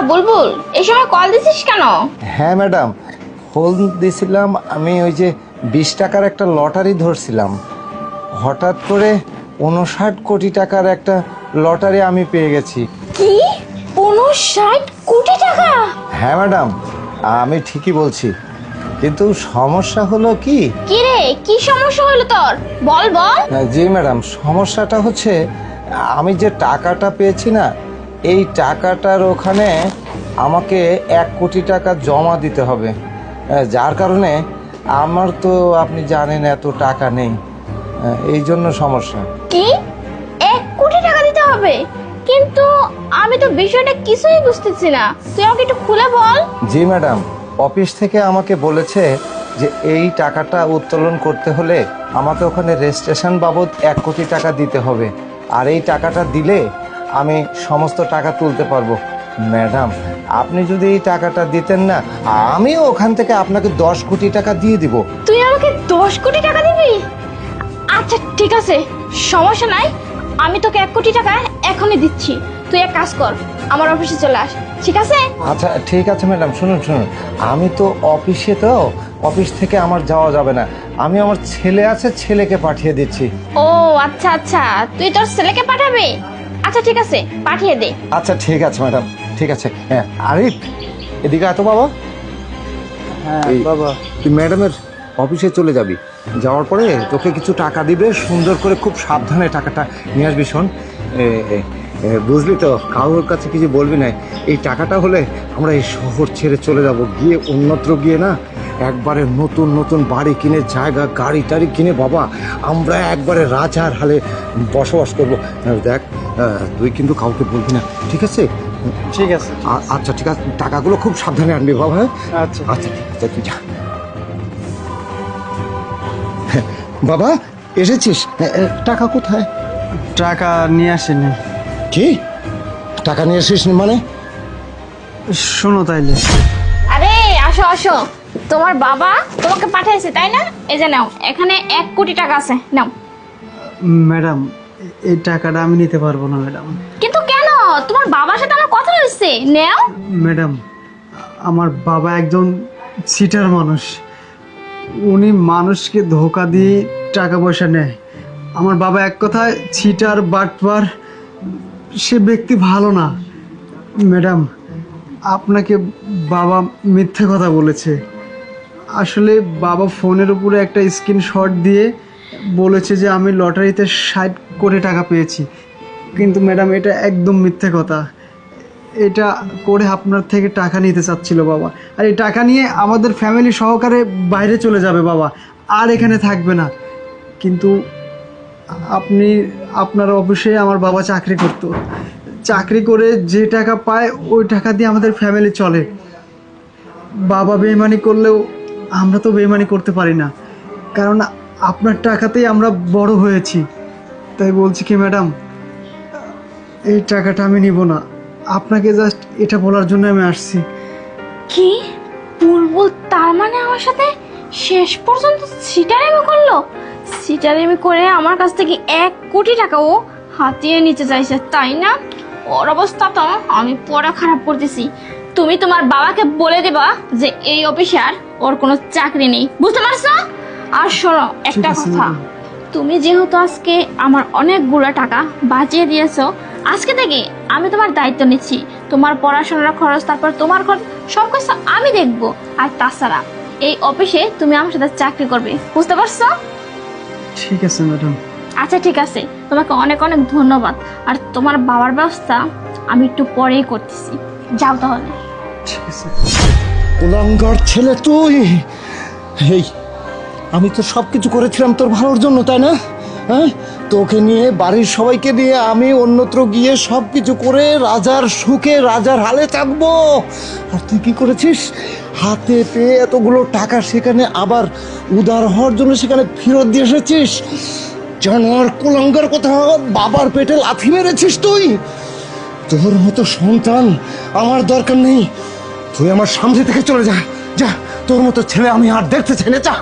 বুলবুল, এই সময় কল দিছিস কেন? হ্যাঁ ম্যাডাম, ফোন দিয়েছিলাম। আমি ওই যে 20 টাকার একটা লটারি ধরছিলাম। হঠাৎ করে 59 কোটি টাকার একটা লটারি আমি পেয়ে গেছি। কি 59 কোটি টাকা? হ্যাঁ ম্যাডাম, আমি ঠিকই বলছি, কিন্তু সমস্যা হলো কি? কি রে, কি সমস্যা হলো তোর? বল বল। জি ম্যাডাম, সমস্যাটা হচ্ছে আমি যে টাকাটা পেয়েছি না, এই টাকাটার ওখানে আমাকে 1 কোটি টাকা জমা দিতে হবে, যার কারণে আমার তো আপনি জানেন এত টাকা নেই, এই জন্য সমস্যা। কি 1 কোটি টাকা দিতে হবে? কিন্তু আমি তো বিষয়টা কিছুই বুঝতেছি না, তুই আমাকে একটু খুলে বল। জি ম্যাডাম, অফিস থেকে আমাকে বলেছে যে এই টাকাটা উত্তোলন করতে হলে আমাকে ওখানে রেজিস্ট্রেশন বাবদ 1 কোটি টাকা দিতে হবে, আর এই টাকাটা দিলে আমি সমস্ত টাকা তুলতে পারবো। ম্যাডাম, আপনি যদি এই টাকাটা দিতেন না, আমিও ওখান থেকে আপনাকে 10 কোটি টাকা দিয়ে দিব। তুই আমাকে 10 কোটি টাকা দিবি? আচ্ছা ঠিক আছে, সমস্যা নাই, আমি তোকে 1 কোটি টাকা এখনই দিচ্ছি। তুই এক কাজ কর, আমার অফিসে চলে আস, ঠিক আছে? আচ্ছা ঠিক আছে ম্যাডাম, শুনুন, আমি তো অফিসে, তো অফিস থেকে আমার যাওয়া যাবে না, আমি আমার ছেলে আছে, ছেলেকে পাঠিয়ে দিচ্ছি। ও আচ্ছা আচ্ছা, তুই তোর ছেলেকে পাঠাবি? আচ্ছা ঠিক আছে, পাঠিয়ে দে। আচ্ছা ঠিক আছে ম্যাডাম, ঠিক আছে। হ্যাঁ আরিফ, এদিকে আয় তো বাবা। হ্যাঁ এই, বাবা। তুই ম্যাডামের অফিসে চলে যাবি, যাওয়ার পরে তোকে কিছু টাকা দিবে, সুন্দর করে খুব সাবধানে টাকাটা নিয়ে আসবি। শোন, বুঝলি তো, কারোর কাছে কিছু বলবি না। এই টাকাটা হলে আমরা এই শহর ছেড়ে চলে যাব, গিয়ে অন্যত্র গিয়ে না একবারে নতুন নতুন বাড়ি কিনে, জায়গা গাড়ি টাড়ি কিনে বাবা আমরা একবারে রাজার হালে বসবাস করবো। দেখ, তুই কিন্তু কাউকে বলবি না, ঠিক আছে? ঠিক আছে। আচ্ছা ঠিক আছে, টাকাগুলো খুব সাবধানে আনবি বাবা। হ্যাঁ আচ্ছা আচ্ছা ঠিক আছে, তুই যা। বাবা এসেছিস? টাকা কোথায়? টাকা নিয়ে আসেনি। কি টাকা নিয়ে এসেছিস মানে? শোনো তাইলে, আরে আসো আসো, তোমার বাবা তোমাকে পাঠাইছে তাই না? এই যে নাও, এখানে 1 কোটি টাকা আছে, নাও। ম্যাডাম এই টাকাটা আমি নিতে পারবো না ম্যাডাম। কিন্তু কেন? তোমার বাবার সাথে আমার কথা হয়েছে, নাও। ম্যাডাম আমার বাবা একজন চিটার মানুষ, উনি মানুষকে ধোকা দিয়ে টাকা পয়সা নেয়। আমার বাবা এক কথায় চিটার বাটপার, সে ব্যক্তি ভালো না ম্যাডাম। আপনাকে বাবা মিথ্যে কথা বলেছে। আসলে বাবা ফোনের উপরে একটা স্ক্রিনশট দিয়ে বলেছে যে আমি লটারিতে 60 কোটি টাকা পেয়েছি, কিন্তু ম্যাডাম এটা একদম মিথ্যে কথা। এটা করে আপনার থেকে টাকা নিতে চাচ্ছিল বাবা, আর এই টাকা নিয়ে আমাদের ফ্যামিলি সহকারে বাইরে চলে যাবে বাবা, আর এখানে থাকবে না। কিন্তু আপনি, আপনার অফিসে আমার বাবা চাকরি করতো, চাকরি করে যে টাকা পায় ওই টাকা দিয়ে আমাদের ফ্যামিলি চলে। বাবা বেইমানি করলেও আমরা তো বেইমানি করতে পারি না, কারণ আপনার টাকাতেই আমরা বড় হয়েছি। তাই বলছি কি ম্যাডাম, এই টাকাটা আমি নিব না। আপনাকে জাস্ট এটা বলার জন্য আমি আসছি। কি বুলবুল তার মানে আমার সাথে শেষ পর্যন্ত সিটারেমি করলো? সিটারেমি করে আমার কাছ থেকে 1 কোটি টাকা ও হাতিয়ে নিতে চাইছে, তাই না? ওর অবস্থা তো আমি পরে খারাপ করতেছি। তুমি তোমার বাবাকে বলে দেবা যে এই অফিসে আর ওর কোনো চাকরি নেই, বুঝতে পারছো? আর শোনো একটা ঠিক আছে, কথা, ম্যাডাম। তুমি যেহেতু আজকে আমার অনেকগুলো টাকা বাঁচিয়ে দিয়েছো, আজকে থেকে আমি তোমার দায়িত্ব নিচ্ছি। তোমার পড়াশোনার খরচ, তারপর তোমার খরচ, সব কিছু আমি দেখবো। আর তাছাড়া এই অফিসে তুমি আমার সাথে চাকরি করবে, বুঝতে পারছো? ঠিক আছে ম্যাডাম। আচ্ছা ঠিক আছে, তোমাকে অনেক অনেক ধন্যবাদ। আর তোমার বাবার ব্যবস্থা আমি একটু পরেই করতেছি, যাও তাহলে। ঠিক আছে। কুলাঙ্গার ছেলে তুই! এই, আমি তো সব কিছু করেছিলাম তোর ভালোর জন্য, তাই না? হ্যাঁ, তোকে নিয়ে, বাড়ির সবাইকে নিয়ে আমি অন্যত্র গিয়ে সব কিছু করে রাজার সুখে রাজার হালে থাকবো। আর তুই কি করেছিস? হাতে পেয়ে এতগুলো টাকা সেখানে আবার উদার হওয়ার জন্য সেখানে ফেরত দিয়ে এসেছিস। জানোয়ার কুলাঙ্গার, কথা বাবার পেটে লাথি মেরেছিস তুই। তোর মতো সন্তান আমার দরকার নেই, তুই আমার সামনে থেকে চলে যা। যা, তোর মতো ছেলে আমি আর দেখতে চাই না, যা।